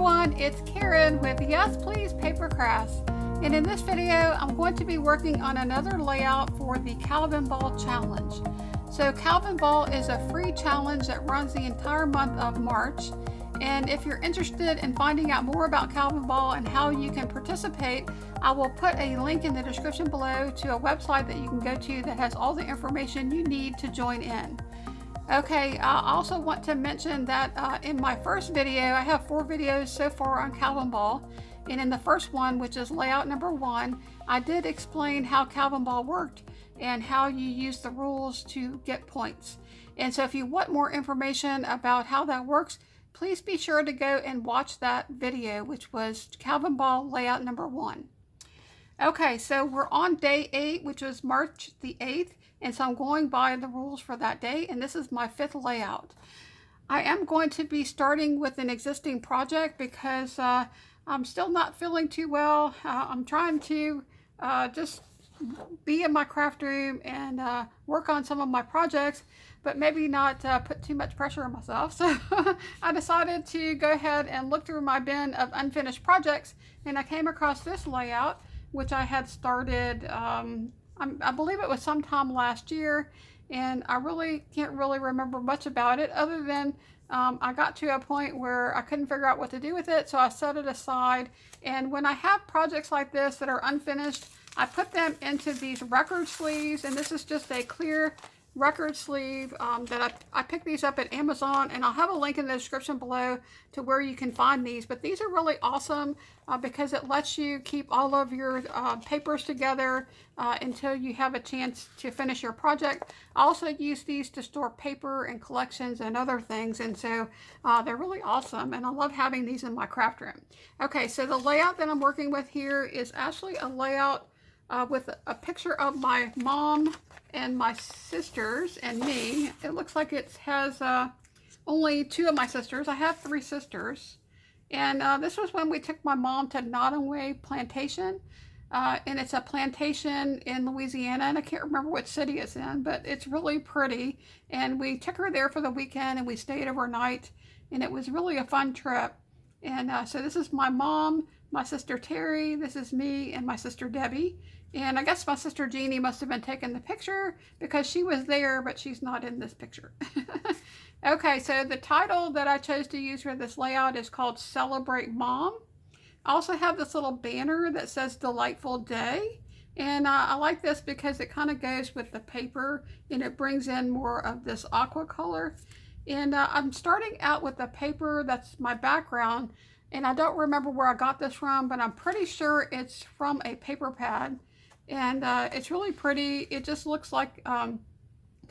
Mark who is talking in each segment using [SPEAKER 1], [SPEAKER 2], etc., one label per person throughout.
[SPEAKER 1] everyone, it's Karen with Yes Please Paper Crafts, and in this video I'm going to be working on another layout for the CalvinBall challenge. So CalvinBall is a free challenge that runs the entire month of March, and if you're interested in finding out more about CalvinBall and how you can participate, I will put a link in the description below to a website that you can go to that has all the information you need to join in. Okay, I also want to mention that in my first video, I have 4 videos so far on CalvinBall, and in the first one, which is layout number 1, I did explain how CalvinBall worked and how you use the rules to get points. And so if you want more information about how that works, please be sure to go and watch that video, which was CalvinBall layout number 1. Okay, so we're on day 8, which was March the 8th. And so I'm going by the rules for that day, and this is my 5th layout. I am going to be starting with an existing project because I'm still not feeling too well. I'm trying to just be in my craft room and work on some of my projects, but maybe not put too much pressure on myself. So I decided to go ahead and look through my bin of unfinished projects, and I came across this layout, which I had started I believe it was sometime last year, and I really can't remember much about it other than I got to a point where I couldn't figure out what to do with it, so I set it aside. And when I have projects like this that are unfinished, I put them into these record sleeves, and this is just a clear record sleeve that I picked these up at Amazon, and I'll have a link in the description below to where you can find these. But these are really awesome because it lets you keep all of your papers together until you have a chance to finish your project. I also use these to store paper and collections and other things, and so they're really awesome, and I love having these in my craft room. Okay, so the layout that I'm working with here is actually a layout with a picture of my mom and my sisters and me. It looks like it has only 2 of my sisters. I have 3 sisters, and this was when we took my mom to 𝗏𝗏𝗏𝗏 Plantation, and it's a plantation in Louisiana, and I can't remember which city it's in, but it's really pretty. And we took her there for the weekend, and we stayed overnight, and it was really a fun trip. And so this is my mom, my sister Terry, this is me, and my sister Debbie. And I guess my sister Jeannie must have been taking the picture because she was there, but she's not in this picture. Okay, so the title that I chose to use for this layout is called Celebrate Mom. I also have this little banner that says Delightful Day. And I like this because it kind of goes with the paper, and it brings in more of this aqua color. And I'm starting out with the paper that's my background, and I don't remember where I got this from, but I'm pretty sure it's from a paper pad. And it's really pretty. It just looks like kind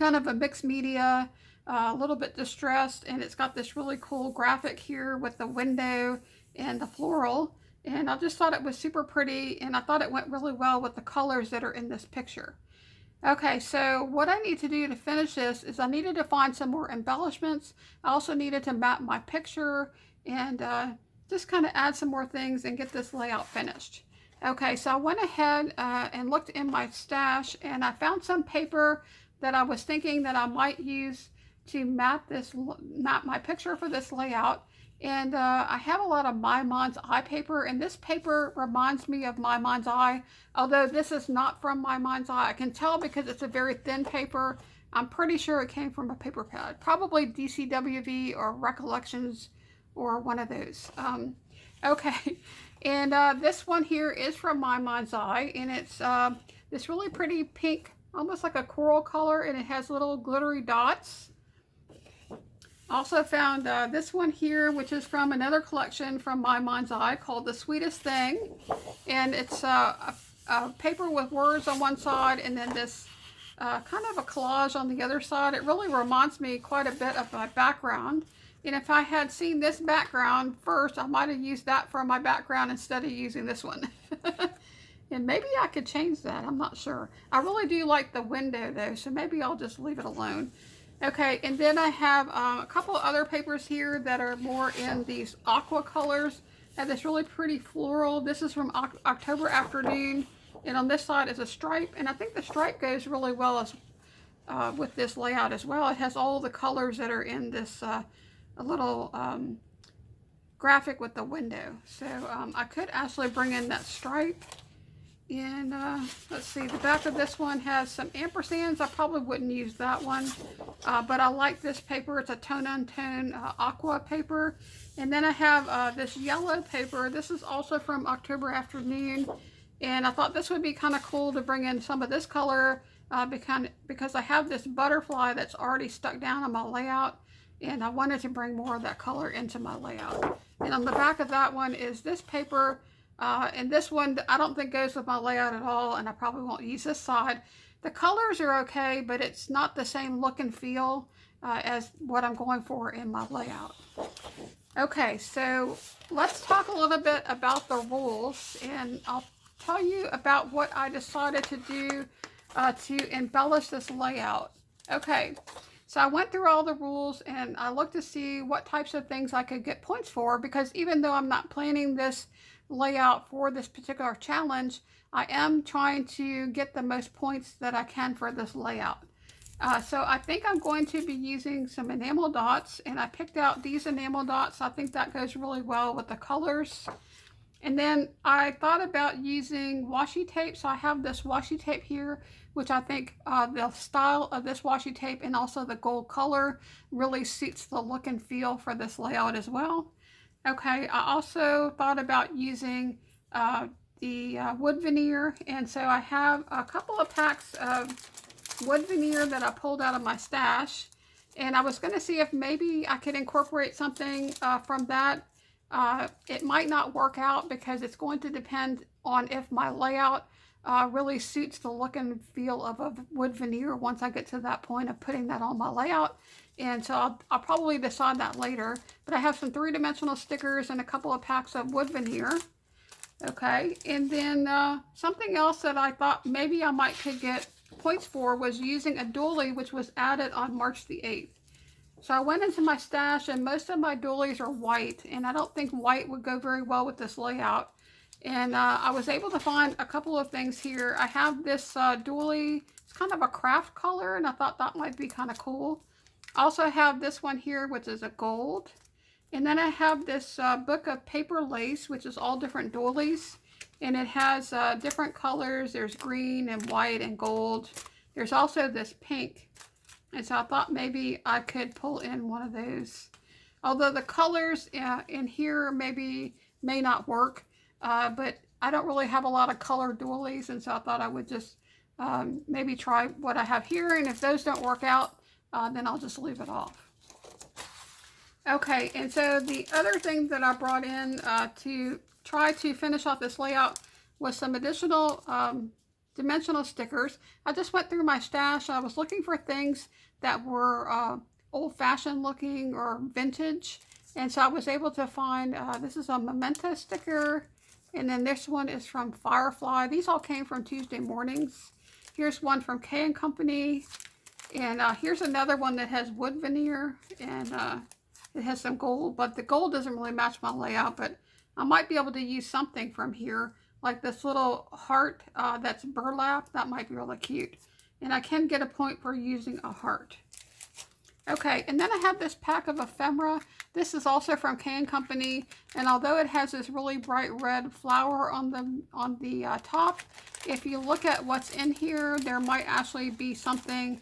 [SPEAKER 1] of a mixed media, a little bit distressed, and it's got this really cool graphic here with the window and the floral. And I just thought it was super pretty, and I thought it went really well with the colors that are in this picture. Okay, so what I need to do to finish this is I needed to find some more embellishments. I also needed to map my picture and just kind of add some more things and get this layout finished. Okay, so I went ahead and looked in my stash, and I found some paper that I was thinking that I might use to map my picture for this layout. And I have a lot of My Mind's Eye paper, and this paper reminds me of My Mind's Eye, although this is not from My Mind's Eye. I can tell because it's a very thin paper. I'm pretty sure it came from a paper pad, probably DCWV or Recollections or one of those. Okay, and this one here is from My Mind's Eye, and it's this really pretty pink, almost like a coral color, and it has little glittery dots. Also found this one here, which is from another collection from My Mind's Eye called The Sweetest Thing, and it's a paper with words on one side and then this kind of a collage on the other side. It really reminds me quite a bit of my background. And if I had seen this background first, I might have used that for my background instead of using this one. And maybe I could change that, I'm not sure. I really do like the window though, so maybe I'll just leave it alone. Okay, and then I have a couple other papers here that are more in these aqua colors. I have this really pretty floral. This is from October Afternoon, and on this side is a stripe, and I think the stripe goes really well as with this layout as well. It has all the colors that are in this a little graphic with the window. So I could actually bring in that stripe. And let's see, the back of this one has some ampersands. I probably wouldn't use that one, but I like this paper. It's a tone-on-tone aqua paper. And then I have this yellow paper. This is also from October Afternoon, and I thought this would be kind of cool to bring in some of this color because I have this butterfly that's already stuck down on my layout, and I wanted to bring more of that color into my layout. And on the back of that one is this paper. And this one I don't think goes with my layout at all, and I probably won't use this side. The colors are okay, but it's not the same look and feel as what I'm going for in my layout. Okay, so let's talk a little bit about the rules, and I'll tell you about what I decided to do to embellish this layout. Okay, so I went through all the rules and I looked to see what types of things I could get points for, because even though I'm not planning this layout for this particular challenge, I am trying to get the most points that I can for this layout. So I think I'm going to be using some enamel dots, and I picked out these enamel dots. I think that goes really well with the colors. And then I thought about using washi tape. So I have this washi tape here, which I think the style of this washi tape and also the gold color really suits the look and feel for this layout as well. Okay, I also thought about using the wood veneer, and so I have a couple of packs of wood veneer that I pulled out of my stash, and I was going to see if maybe I could incorporate something from that. It might not work out because it's going to depend on if my layout really suits the look and feel of a wood veneer once I get to that point of putting that on my layout. And so I'll probably decide that later. But I have some 3-dimensional stickers and a couple of packs of wood veneer. Okay, and then something else that I thought maybe I could get points for was using a doily, which was added on March the 8th. So I went into my stash, and most of my doilies are white, and I don't think white would go very well with this layout. And I was able to find a couple of things here. I have this doily. It's kind of a craft color, and I thought that might be kind of cool. I also have this one here, which is a gold. And then I have this book of paper lace, which is all different doilies. And it has different colors. There's green and white and gold. There's also this pink. And so I thought maybe I could pull in one of those. Although the colors in here may not work. But I don't really have a lot of color doilies. And so I thought I would just maybe try what I have here. And if those don't work out, then I'll just leave it off. Okay, and so the other thing that I brought in to try to finish off this layout was some additional dimensional stickers. I just went through my stash. I was looking for things that were old-fashioned looking or vintage, and so I was able to find this is a memento sticker, and then this one is from Firefly. These all came from Tuesday Mornings. Here's one from K & Company. And here's another one that has wood veneer, and it has some gold, but the gold doesn't really match my layout, but I might be able to use something from here, like this little heart that's burlap. That might be really cute. And I can get a point for using a heart. Okay, and then I have this pack of ephemera. This is also from K & Company, and although it has this really bright red flower on the top, if you look at what's in here, there might actually be something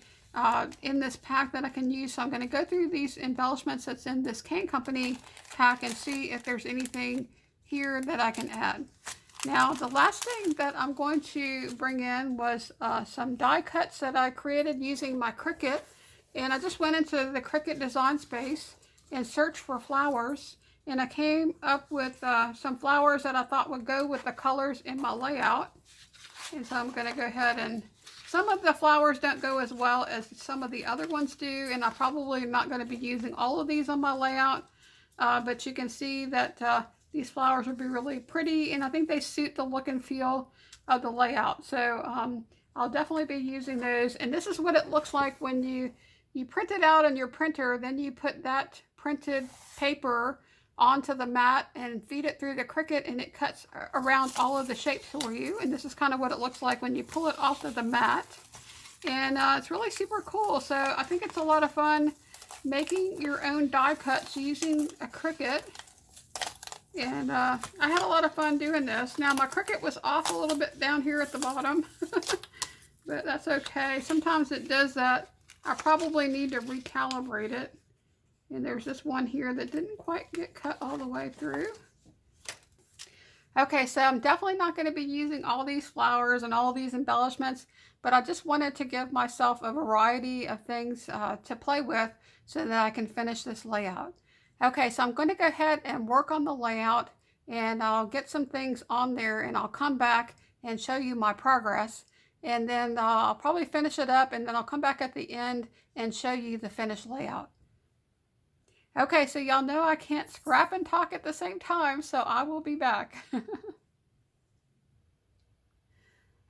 [SPEAKER 1] in this pack that I can use. So I'm going to go through these embellishments that's in this K & Company pack and see if there's anything here that I can add. Now, the last thing that I'm going to bring in was some die cuts that I created using my Cricut. And I just went into the Cricut design space and searched for flowers. And I came up with some flowers that I thought would go with the colors in my layout. And so I'm going to go ahead and some of the flowers don't go as well as some of the other ones do. And I probably am not going to be using all of these on my layout. But you can see that these flowers would be really pretty. And I think they suit the look and feel of the layout. So I'll definitely be using those. And this is what it looks like when you print it out on your printer. Then you put that printed paper onto the mat and feed it through the Cricut, and it cuts around all of the shapes for you. And this is kind of what it looks like when you pull it off of the mat. And it's really super cool. So I think it's a lot of fun making your own die cuts using a Cricut. And I had a lot of fun doing this. Now my Cricut was off a little bit down here at the bottom, but that's okay. Sometimes it does that. I probably need to recalibrate it. And there's this one here that didn't quite get cut all the way through. Okay, so I'm definitely not going to be using all these flowers and all these embellishments, but I just wanted to give myself a variety of things to play with so that I can finish this layout. Okay, so I'm going to go ahead and work on the layout, and I'll get some things on there, and I'll come back and show you my progress. And then I'll probably finish it up, and then I'll come back at the end and show you the finished layout. Okay, so y'all know I can't scrap and talk at the same time, so I will be back.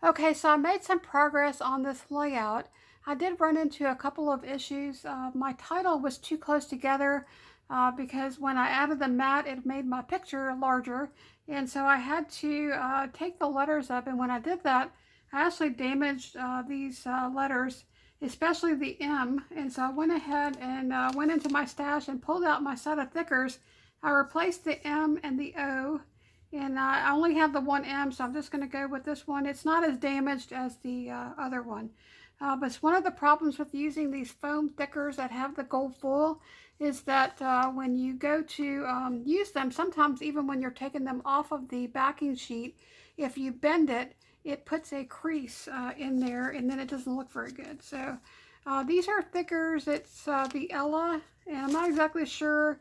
[SPEAKER 1] Okay, so I made some progress on this layout. I did run into a couple of issues. My title was too close together because when I added the mat, it made my picture larger. And so I had to take the letters up, and when I did that, I actually damaged these letters, especially the M. And so I went ahead and went into my stash and pulled out my set of thickers. I replaced the M and the O, and I only have the one M, so I'm just going to go with this one. It's not as damaged as the other one. But it's one of the problems with using these foam thickers that have the gold foil is that when you go to use them, sometimes even when you're taking them off of the backing sheet, if you bend it, it puts a crease in there, and then it doesn't look very good. So these are thickers. It's the 𝗬𝗲𝗀, and I'm not exactly sure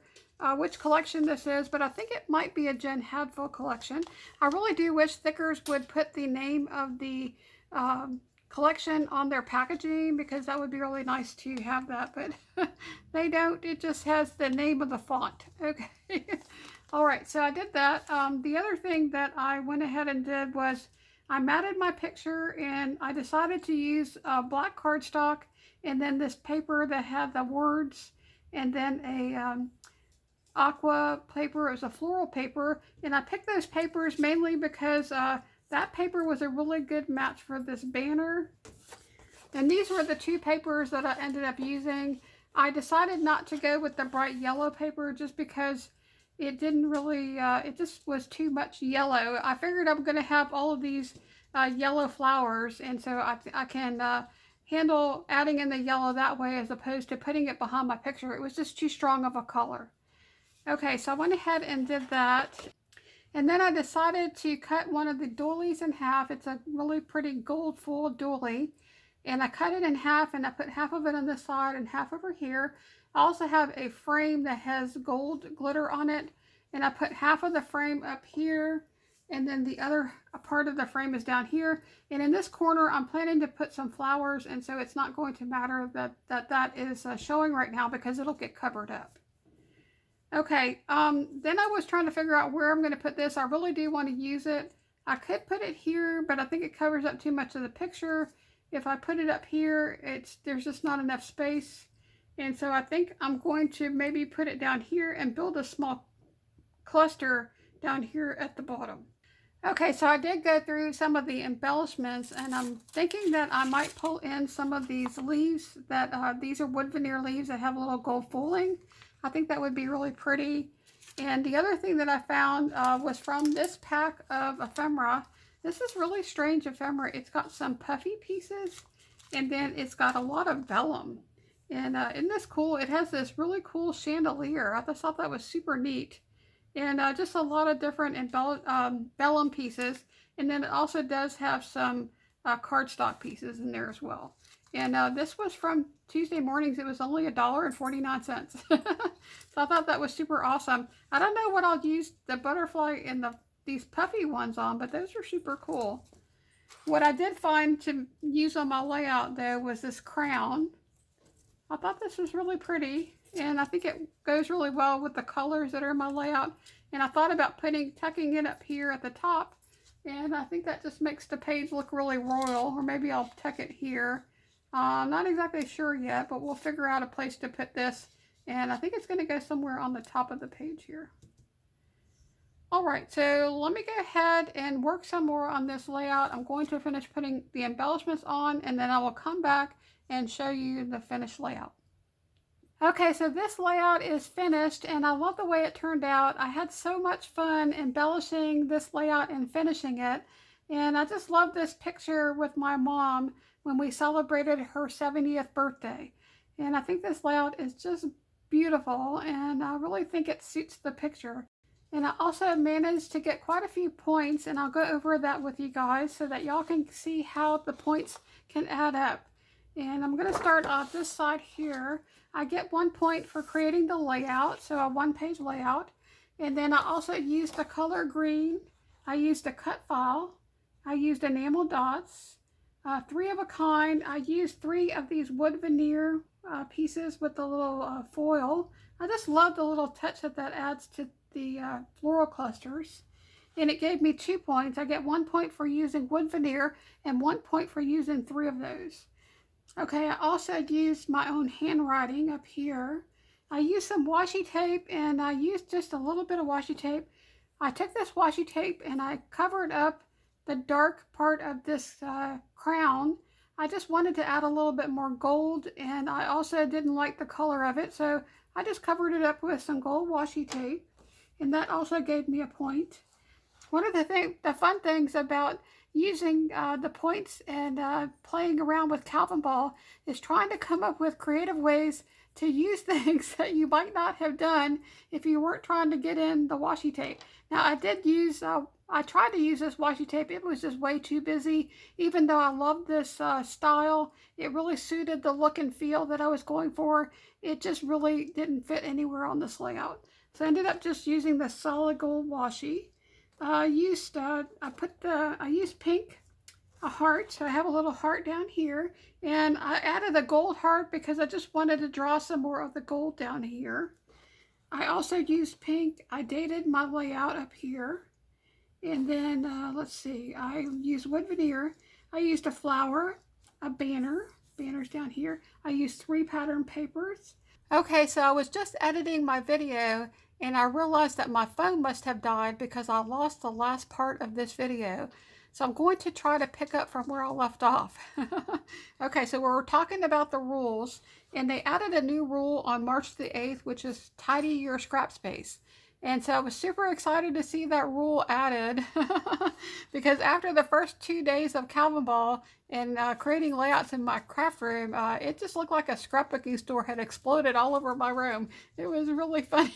[SPEAKER 1] which collection this is, but I think it might be a 𝗀𝗲𝗃 collection. I really do wish thickers would put the name of the collection on their packaging, because that would be really nice to have that, but they don't. It just has the name of the font. Okay. All right, so I did that. The other thing that I went ahead and did was I matted my picture, and I decided to use black cardstock and then this paper that had the words, and then a aqua paper. It was a floral paper, and I picked those papers mainly because that paper was a really good match for this banner. And these were the two papers that I ended up using. I decided not to go with the bright yellow paper just because it didn't really, it just was too much yellow. I figured I'm going to have all of these yellow flowers, and so I can handle adding in the yellow that way as opposed to putting it behind my picture. It was just too strong of a color. Okay, so I went ahead and did that. And then I decided to cut one of the doilies in half. It's a really pretty gold foil doily. And I cut it in half, and I put half of it on this side and half over here. I also have a frame that has gold glitter on it, and I put half of the frame up here, and then the other part of the frame is down here. And in this corner, I'm planning to put some flowers, and so it's not going to matter that is showing right now because it'll get covered up. Okay, then I was trying to figure out where I'm going to put this. I really do want to use it. I could put it here, but I think it covers up too much of the picture. If I put it up here, there's just not enough space. And so I think I'm going to maybe put it down here and build a small cluster down here at the bottom. Okay, so I did go through some of the embellishments, and I'm thinking that I might pull in some of these leaves that, these are wood veneer leaves that have a little gold foiling. I think that would be really pretty. And the other thing that I found was from this pack of ephemera. This is really strange ephemera. It's got some puffy pieces, and then it's got a lot of vellum. And isn't this cool? It has this really cool chandelier. I just thought that was super neat. And just a lot of different vellum pieces. And then it also does have some cardstock pieces in there as well. And this was from Tuesday Mornings. It was only $1.49. So I thought that was super awesome. I don't know what I'll use the butterfly and these puffy ones on, but those are super cool. What I did find to use on my layout though was this crown. I thought this was really pretty, and I think it goes really well with the colors that are in my layout. And I thought about tucking it up here at the top, and I think that just makes the page look really royal. Or maybe I'll tuck it here. I'm not exactly sure yet, but we'll figure out a place to put this. And I think it's going to go somewhere on the top of the page here. All right, so let me go ahead and work some more on this layout. I'm going to finish putting the embellishments on, and then I will come back and show you the finished layout. Okay, so this layout is finished and I love the way it turned out. I had so much fun embellishing this layout and finishing it. And I just love this picture with my mom when we celebrated her 70th birthday. And I think this layout is just beautiful and I really think it suits the picture. And I also managed to get quite a few points, and I'll go over that with you guys so that y'all can see how the points can add up. And I'm going to start off this side here. I get 1 point for creating the layout, so a one-page layout. And then I also used the color green. I used a cut file. I used enamel dots. 3 of a kind. I used 3 of these wood veneer pieces with the little foil. I just love the little touch that adds to the floral clusters. And it gave me 2 points. I get 1 point for using wood veneer and 1 point for using 3 of those. Okay, I also used my own handwriting up here. I used some washi tape, and I used just a little bit of washi tape. I took this washi tape and I covered up the dark part of this crown. I just wanted to add a little bit more gold, and I also didn't like the color of it, so I just covered it up with some gold washi tape, and that also gave me a point. One of the fun things about using the points and playing around with CalvinBall is trying to come up with creative ways to use things that you might not have done if you weren't trying to get in the washi tape. Now I tried to use this washi tape. It was just way too busy. Even though I love this style, it really suited the look and feel that I was going for. It just really didn't fit anywhere on this layout. So I ended up just using the solid gold washi. I used pink, a heart, so I have a little heart down here, and I added a gold heart because I just wanted to draw some more of the gold down here. I also used pink. I dated my layout up here, and then let's see, I used wood veneer. I used a flower, a banners down here. I used 3 pattern papers. Okay, so I was just editing my video and I realized that my phone must have died because I lost the last part of this video. So I'm going to try to pick up from where I left off. Okay, so we're talking about the rules, and they added a new rule on March the 8th, which is tidy your scrap space. And so I was super excited to see that rule added because after the first 2 days of CalvinBall and creating layouts in my craft room, it just looked like a scrapbooking store had exploded all over my room. It was really funny.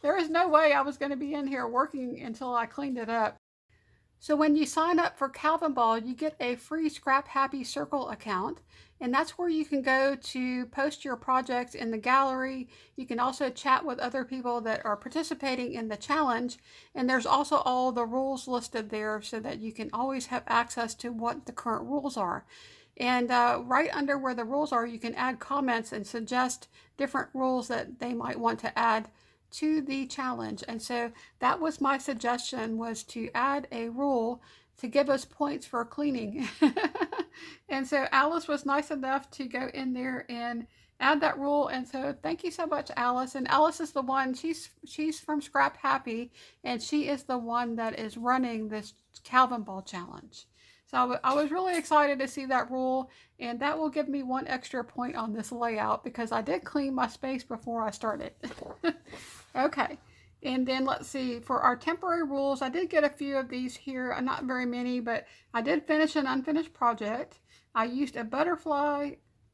[SPEAKER 1] There was no way I was going to be in here working until I cleaned it up. So when you sign up for CalvinBall, you get a free Scraphappy Circle account, and that's where you can go to post your projects in the gallery. You can also chat with other people that are participating in the challenge, and there's also all the rules listed there so that you can always have access to what the current rules are. And right under where the rules are, you can add comments and suggest different rules that they might want to add to the challenge. And so that was my suggestion, was to add a rule to give us points for cleaning. And so Alice was nice enough to go in there and add that rule. And so thank you so much, Alice. And Alice is the one, she's from Scraphappy, and she is the one that is running this CalvinBall challenge. So I was really excited to see that rule, and that will give me 1 extra point on this layout because I did clean my space before I started. Okay, and then let's see, for our temporary rules, I did get a few of these here, not very many, but I did finish an unfinished project. I used a butterfly,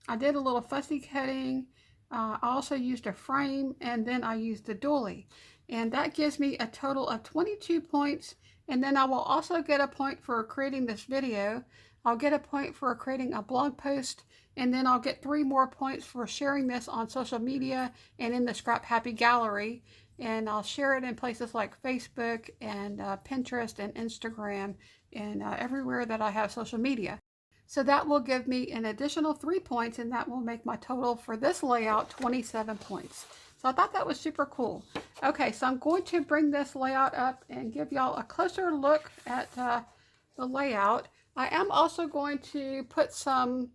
[SPEAKER 1] I did a little fussy cutting, I also used a frame, and then I used a doily. And that gives me a total of 22 points. And then I will also get a point for creating this video. I'll get a point for creating a blog post, and then I'll get 3 more points for sharing this on social media and in the Scraphappy gallery. And I'll share it in places like Facebook and Pinterest and Instagram and everywhere that I have social media. So that will give me an additional 3 points, and that will make my total for this layout 27 points. So I thought that was super cool. Okay, so I'm going to bring this layout up and give y'all a closer look at the layout. I am also going to put some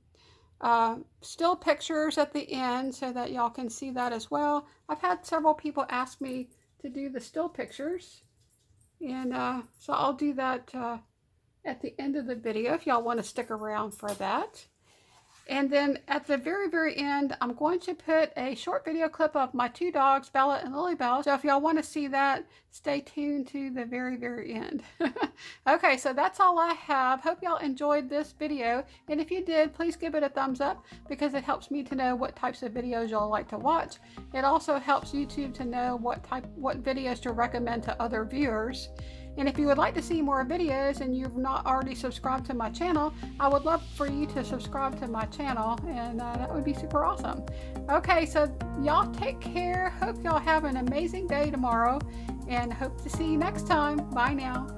[SPEAKER 1] still pictures at the end so that y'all can see that as well. I've had several people ask me to do the still pictures, and so I'll do that at the end of the video if y'all want to stick around for that. And then at the very, very end, I'm going to put a short video clip of my two dogs, Bella and LilyBelle. So if y'all want to see that, stay tuned to the very, very end. Okay, so that's all I have. Hope y'all enjoyed this video. And if you did, please give it a thumbs up because it helps me to know what types of videos y'all like to watch. It also helps YouTube to know what videos to recommend to other viewers. And if you would like to see more videos and you've not already subscribed to my channel, I would love for you to subscribe to my channel, and that would be super awesome. Okay, so y'all take care. Hope y'all have an amazing day tomorrow, and hope to see you next time. Bye now.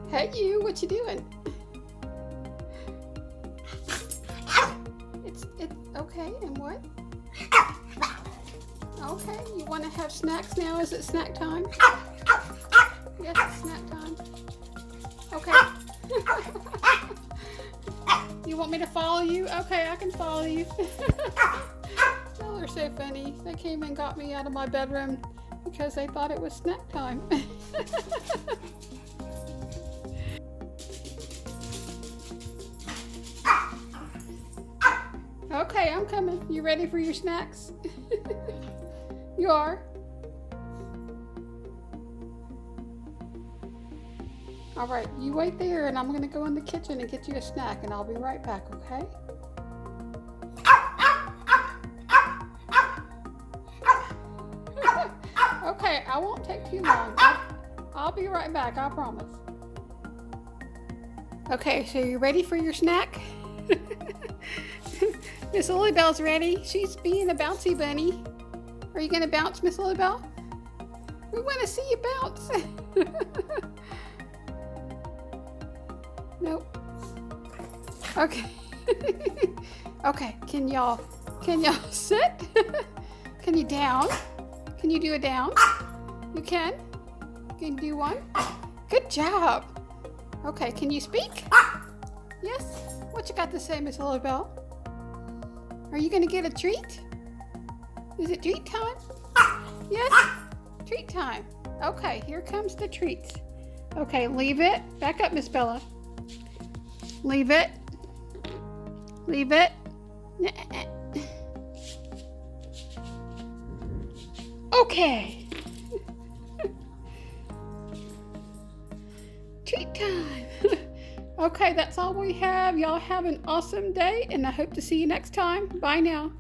[SPEAKER 1] Hey you, what you doing? It's okay, and what? Okay, you want to have snacks now? Is it snack time? Yes, it's snack time. Okay. You want me to follow you? Okay, I can follow you. Oh, they're so funny. They came and got me out of my bedroom because they thought it was snack time. Okay, I'm coming. You ready for your snacks? You are? All right, you wait there and I'm gonna go in the kitchen and get you a snack and I'll be right back, okay? Okay, I won't take too long. I'll be right back, I promise. Okay, so you ready for your snack? Miss LilyBelle's ready. She's being a bouncy bunny. Are you gonna bounce, Miss LilyBelle? We want to see you bounce. Nope. Okay. Okay. Can y'all sit? Can you down? Can you do a down? You can. Can you do one? Good job. Okay. Can you speak? Yes. What you got to say, Miss LilyBelle? Are you going to get a treat? Is it treat time? Yes? Treat time. Okay, here comes the treats. Okay, leave it. Back up, Miss Bella. Leave it. Leave it. Okay. Treat time. Okay, that's all we have. Y'all have an awesome day, and I hope to see you next time. Bye now.